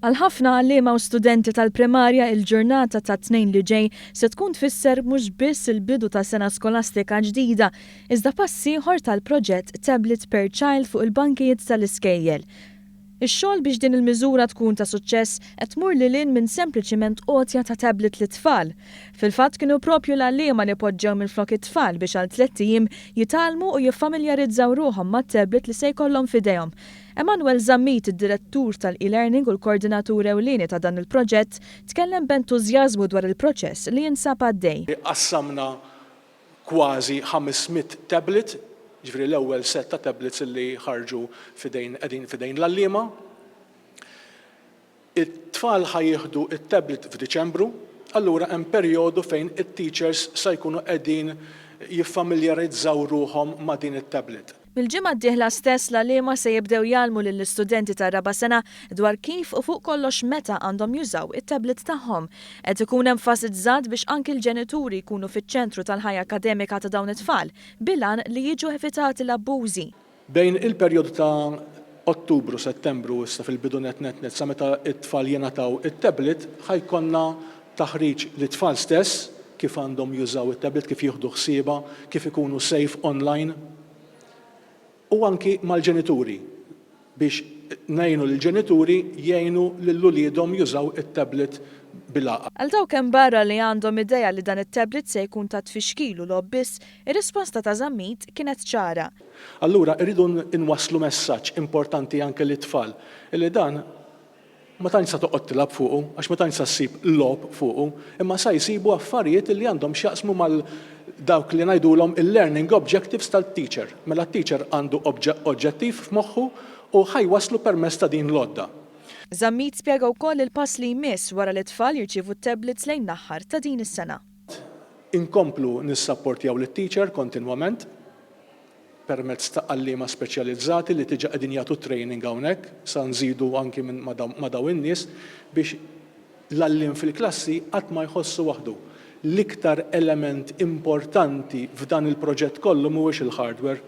Għal ħafna għalliema u studenti tal-primarja il-ġurnata ta' tnejn li ġej se tkun tfisser mhux biss il-bidu ta' sena skolastika ġdida, iżda passi ieħor tal-proġett Tablet per Child fuq il-bankijiet tal-iskejjel. Ix-xogħol biex din il-miżura tkun ta' suċċess qed tmur lilin minn sempliċiment għotja ta' tablet lit-tfal. Fil-fatt kienu propju l-għalliema li poġġew mill-flok it-tfal biex għal 3 ijiem jitalmu u jiffamiljarizzaw ruhom mat-tablet li se jkollhom f'idejhom. Emmanuel Zammit, id-direttur tal-e-learning u l-koordinatur ewlieni ta' dan il-proġett, tkellem b'entużjażmu dwar il-proċess li jinsab għaddej. Qassamna kważi 500 tablet, ġifri l-ewwel set ta' tablets li ħarġu fidejn l-għalliema. It-tfal ħajjieħdu it-tablet f'Diċembru, allura hemm perjodu fejn it-teachers se jkunu qegħdin jiffamiljarizzaw ruhom ma' din it-tablet. Mill-ġimgħa d-dieħla stess l-għalliema se jibdew jgħallmu lill-istudenti ta' raba' sena dwar kif u fuq kollox meta għandhom jużaw it-tablet tagħhom. Qed ikun enfasizzat biex anki l-ġenituri jkunu fiċ-ċentru tal-ħajja akademika ta' dawn it-tfal, bilan li jiġu evitati l-abbużi. Bejn il-perjodu ta' Ottubru, Settembru issa fil-bidu net sa meta it-tfal jingħataw it-tablet ħajkonna taħriġ lit-tfal stess kif għandhom jużaw it-tablet, kif jieħdu ħsieba, kif ikunu safe online. U anki mal-ġenituri biex ngħinu lill-ġenituri jgħinu lill-uliedhom jużaw it-tablet bil-għaqqa. Għal dawk hemm barra li għandhom idea li dan it-tablet se jkun ta' tfixkil u lobbis, ir-risposta ta' Zammit kienet ċara. Allura rridu nwasslu messaġġ importanti anke lit-tfal illi dan ma tantx sa toqgħod tilab fuqu, għax ma tantx sa ssib lob fuqu, imma sa jsibu affarijiet li għandhom x'jaqsmu mal dawk li ngħidulhom il-learning objectives tal-teacher. Mela t-teacher għandu oġġettiv f'moħħu u ħajwaslu permezz ta' din l-għodda. Zammit spjega wkoll il-pass li jmiss wara li t-tfal jirċievu tablets lejn l-aħħar ta' din is-sena. Inkomplu nissapportjaw lit-teacher kontinwament permezz ta' għalliema speċjalizzati li tiġa qegħdin jagħtu training hawnhekk, sa nżidu anki ma' daw in-nies biex l-għalliem fil-klassi qatt ma jħossu waħdu. L-iktar element importanti f'dan il-proġett kollu mhuwiex il-hardware,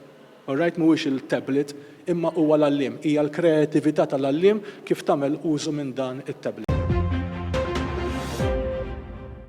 mhuwiex il-tablet, imma huwa l-għalliem, hija l-kreatività tal-għalliem kif tagħmel użu minn dan it-tablet.